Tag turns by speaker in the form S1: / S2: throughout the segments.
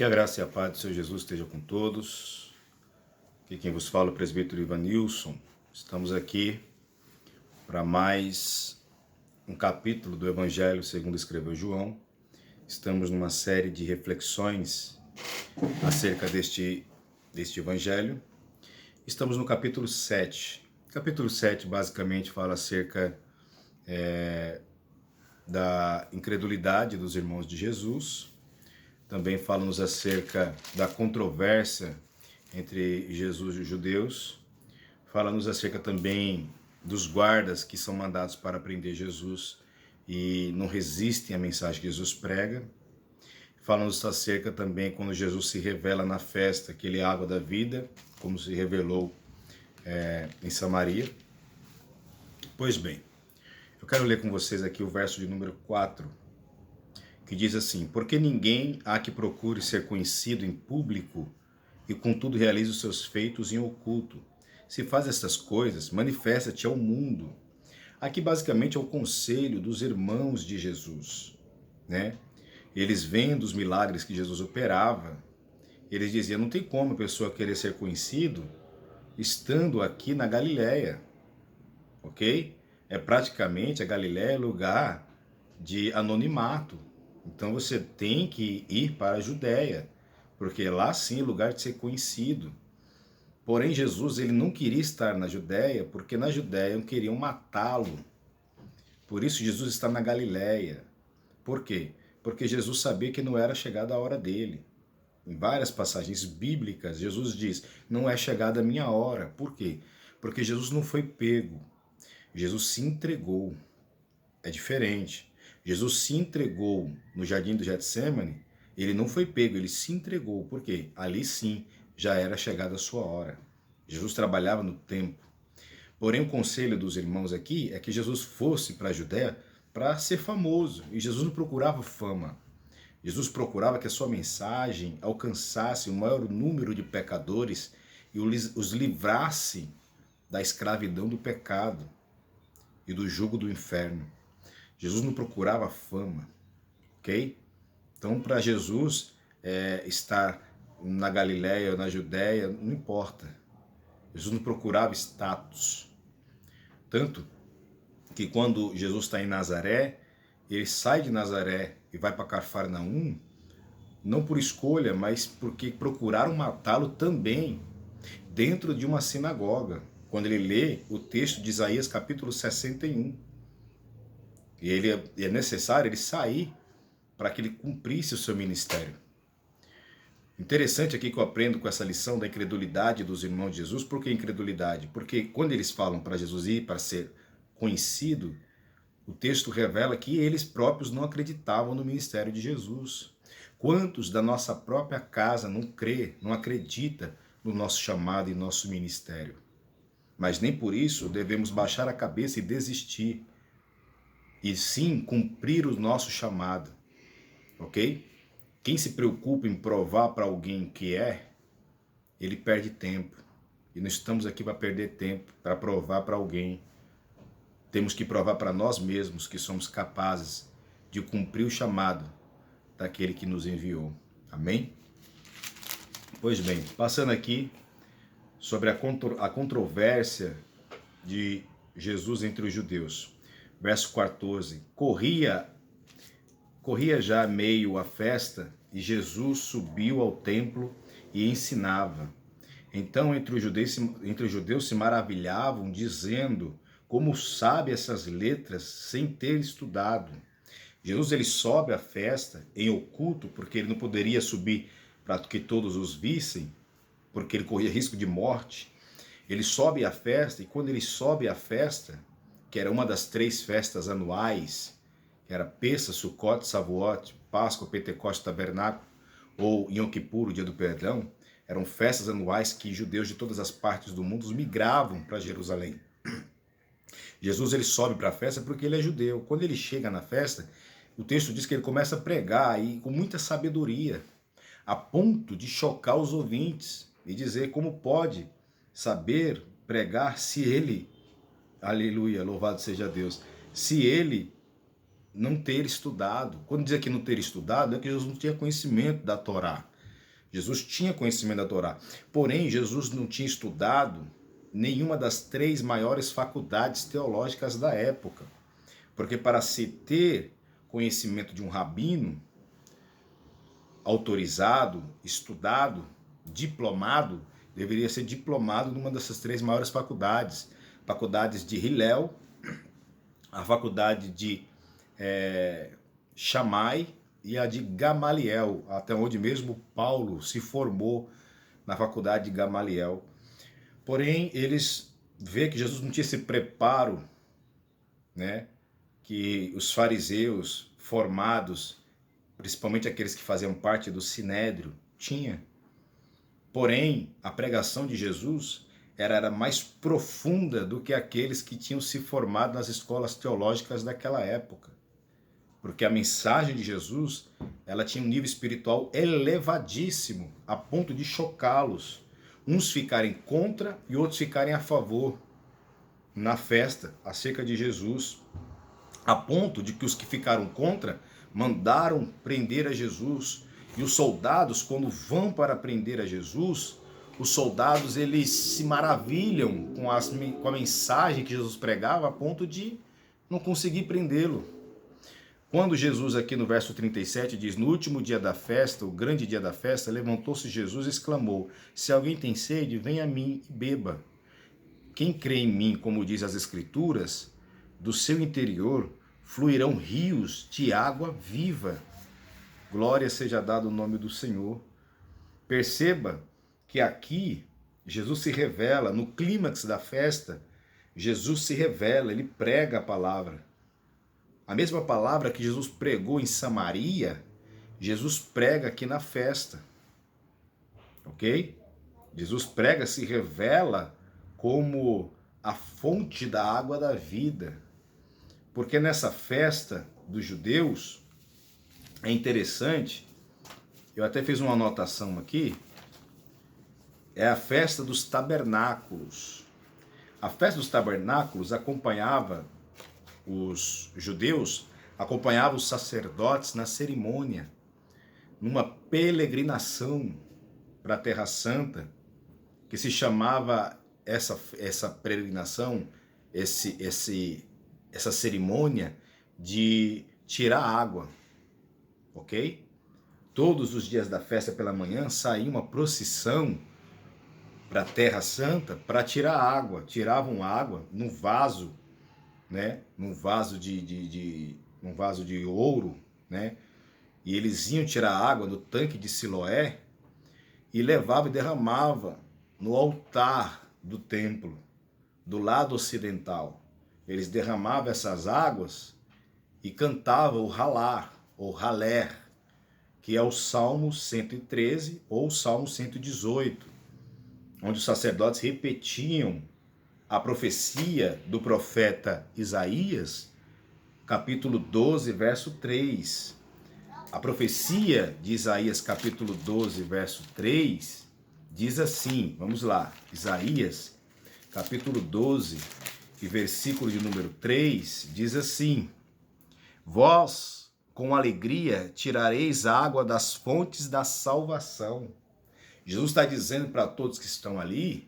S1: Que a graça e a paz do Senhor Jesus esteja com todos. Aqui quem vos fala é o presbítero Ivanilson. Estamos aqui para mais um capítulo do Evangelho segundo escreveu João. Estamos numa série de reflexões acerca deste Evangelho. Estamos no capítulo 7. O capítulo 7 basicamente fala acerca da incredulidade dos irmãos de Jesus. Também fala-nos acerca da controvérsia entre Jesus e os judeus. Fala-nos acerca também dos guardas que são mandados para prender Jesus e não resistem à mensagem que Jesus prega. Fala-nos acerca também quando Jesus se revela na festa, que ele é a água da vida, como se revelou em Samaria. Pois bem, eu quero ler com vocês aqui o verso de número 4, que diz assim: porque ninguém há que procure ser conhecido em público e contudo realize os seus feitos em oculto. Se faz essas coisas, manifesta-te ao mundo. Aqui basicamente é o conselho dos irmãos de Jesus, né? Eles vendo os milagres que Jesus operava, eles diziam, não tem como a pessoa querer ser conhecido estando aqui na Galileia, ok? Praticamente a Galileia é lugar de anonimato. Então você tem que ir para a Judéia, porque lá sim é lugar de ser conhecido. Porém Jesus ele não queria estar na Judéia, porque na Judéia queriam matá-lo. Por isso Jesus está na Galileia. Por quê? Porque Jesus sabia que não era chegada a hora dele. Em várias passagens bíblicas, Jesus diz, não é chegada a minha hora. Por quê? Porque Jesus não foi pego. Jesus se entregou. É diferente. Jesus se entregou no jardim do Getsêmani, ele não foi pego, ele se entregou. Por quê? Ali sim já era chegada a sua hora. Jesus trabalhava no tempo. Porém, o conselho dos irmãos aqui é que Jesus fosse para a Judéia para ser famoso. E Jesus não procurava fama. Jesus procurava que a sua mensagem alcançasse o maior número de pecadores e os livrasse da escravidão do pecado e do jugo do inferno. Jesus não procurava fama, ok? Então, para Jesus estar na Galileia ou na Judéia, não importa. Jesus não procurava status. Tanto que quando Jesus está em Nazaré, ele sai de Nazaré e vai para Cafarnaum, não por escolha, mas porque procuraram matá-lo também dentro de uma sinagoga, quando ele lê o texto de Isaías capítulo 61. E é necessário ele sair para que ele cumprisse o seu ministério. Interessante aqui que eu aprendo com essa lição da incredulidade dos irmãos de Jesus. Por que incredulidade? Porque quando eles falam para Jesus ir para ser conhecido, o texto revela que eles próprios não acreditavam no ministério de Jesus. Quantos da nossa própria casa não crê, não acredita no nosso chamado e nosso ministério? Mas nem por isso devemos baixar a cabeça e desistir. E sim cumprir o nosso chamado, ok? Quem se preocupa em provar para alguém que ele perde tempo. E não estamos aqui para perder tempo, para provar para alguém. Temos que provar para nós mesmos que somos capazes de cumprir o chamado daquele que nos enviou. Amém? Pois bem, passando aqui sobre a controvérsia de Jesus entre os judeus. Verso 14, corria já meio a festa e Jesus subiu ao templo e ensinava. Então entre os judeus se maravilhavam, dizendo, como sabe essas letras sem ter estudado? Jesus ele sobe à festa em oculto, porque ele não poderia subir para que todos os vissem, porque ele corria risco de morte. Ele sobe à festa, e quando ele sobe à festa, que era uma das 3 festas anuais, que era Pessa, Sukkot, Shavuot, Páscoa, Pentecostes, Tabernáculo, ou Yom Kippur, o Dia do Perdão, eram festas anuais que judeus de todas as partes do mundo migravam para Jerusalém. Jesus ele sobe para a festa porque ele é judeu. Quando ele chega na festa, o texto diz que ele começa a pregar e com muita sabedoria, a ponto de chocar os ouvintes e dizer como pode saber pregar se ele, aleluia, louvado seja Deus, se ele não ter estudado. Quando diz aqui não ter estudado, é que Jesus não tinha conhecimento da Torá. Jesus tinha conhecimento da Torá. Porém, Jesus não tinha estudado nenhuma das 3 maiores faculdades teológicas da época. Porque para se ter conhecimento de um rabino autorizado, estudado, diplomado, deveria ser diplomado numa dessas 3 maiores faculdades. Faculdades de Hillel, a faculdade de Shammai e a de Gamaliel, até onde mesmo Paulo se formou na faculdade de Gamaliel. Porém, eles vê que Jesus não tinha esse preparo, né, que os fariseus formados, principalmente aqueles que faziam parte do Sinédrio, tinha. Porém, a pregação de Jesus era mais profunda do que aqueles que tinham se formado nas escolas teológicas daquela época. Porque a mensagem de Jesus, ela tinha um nível espiritual elevadíssimo, a ponto de chocá-los. Uns ficarem contra e outros ficarem a favor na festa acerca de Jesus. A ponto de que os que ficaram contra mandaram prender a Jesus. E os soldados, quando vão para prender a Jesus, os soldados eles se maravilham com a mensagem que Jesus pregava, a ponto de não conseguir prendê-lo. Quando Jesus aqui no verso 37 diz, no último dia da festa, o grande dia da festa, levantou-se Jesus e exclamou, se alguém tem sede, venha a mim e beba. Quem crê em mim, como diz as Escrituras, do seu interior fluirão rios de água viva. Glória seja dada o nome do Senhor. Perceba que aqui Jesus se revela, no clímax da festa, Jesus se revela, ele prega a palavra. A mesma palavra que Jesus pregou em Samaria, Jesus prega aqui na festa. Ok? Jesus prega, se revela como a fonte da água da vida. Porque nessa festa dos judeus, é interessante, eu até fiz uma anotação aqui, é a festa dos tabernáculos. A festa dos tabernáculos acompanhava os judeus, acompanhavam os sacerdotes na cerimônia, numa peregrinação para a Terra Santa, que se chamava essa peregrinação, essa cerimônia de tirar água, ok? Todos os dias da festa pela manhã saía uma procissão para a Terra Santa para tirar água. Tiravam água num vaso, né? Num vaso de ouro, né? E eles iam tirar água do tanque de Siloé e levavam e derramavam no altar do templo, do lado ocidental. Eles derramavam essas águas e cantavam o Halá, ou Haler, que é o Salmo 113 ou o Salmo 118, onde os sacerdotes repetiam a profecia do profeta Isaías, capítulo 12, verso 3. A profecia de Isaías, capítulo 12, verso 3, diz assim, vamos lá, Isaías, capítulo 12, e versículo de número 3, diz assim, vós, com alegria, tirareis água das fontes da salvação. Jesus está dizendo para todos que estão ali,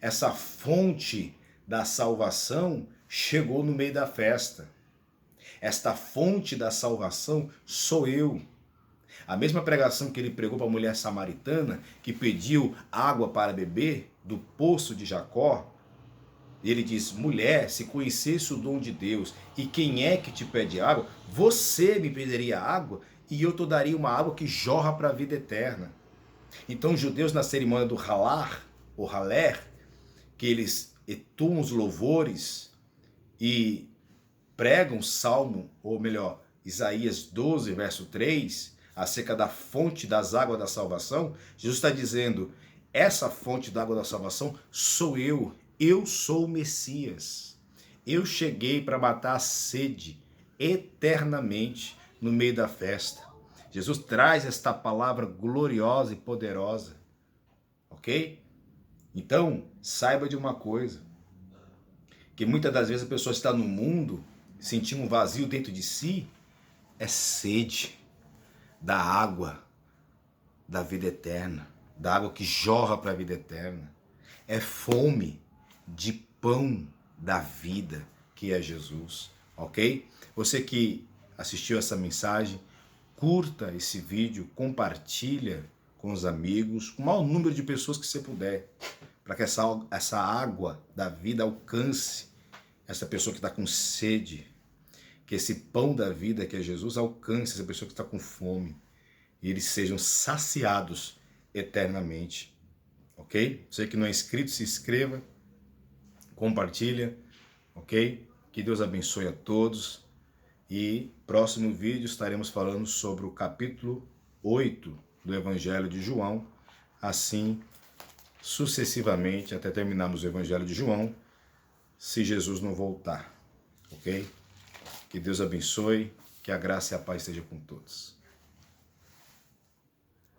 S1: essa fonte da salvação chegou no meio da festa. Esta fonte da salvação sou eu. A mesma pregação que ele pregou para a mulher samaritana, que pediu água para beber do poço de Jacó, ele diz, mulher, se conhecesse o dom de Deus, e quem é que te pede água, você me pediria água, e eu te daria uma água que jorra para a vida eterna. Então os judeus na cerimônia do Halar, ou Haler, que eles entoam os louvores e pregam o Salmo, ou melhor, Isaías 12, verso 3, acerca da fonte das águas da salvação, Jesus está dizendo, essa fonte da água da salvação sou eu sou o Messias. Eu cheguei para matar a sede eternamente no meio da festa. Jesus traz esta palavra gloriosa e poderosa, ok? Então, saiba de uma coisa, que muitas das vezes a pessoa está no mundo, sentindo um vazio dentro de si, é sede da água da vida eterna, da água que jorra para a vida eterna. É fome de pão da vida, que é Jesus, ok? Você que assistiu essa mensagem, curta esse vídeo, compartilha com os amigos, com o maior número de pessoas que você puder, para que essa água da vida alcance essa pessoa que está com sede, que esse pão da vida que é Jesus alcance essa pessoa que está com fome e eles sejam saciados eternamente, ok? Você que não é inscrito, se inscreva, compartilha, ok? Que Deus abençoe a todos e próximo vídeo estaremos falando sobre o capítulo 8 do Evangelho de João, assim sucessivamente até terminarmos o Evangelho de João, se Jesus não voltar, ok? Que Deus abençoe, que a graça e a paz estejam com todos.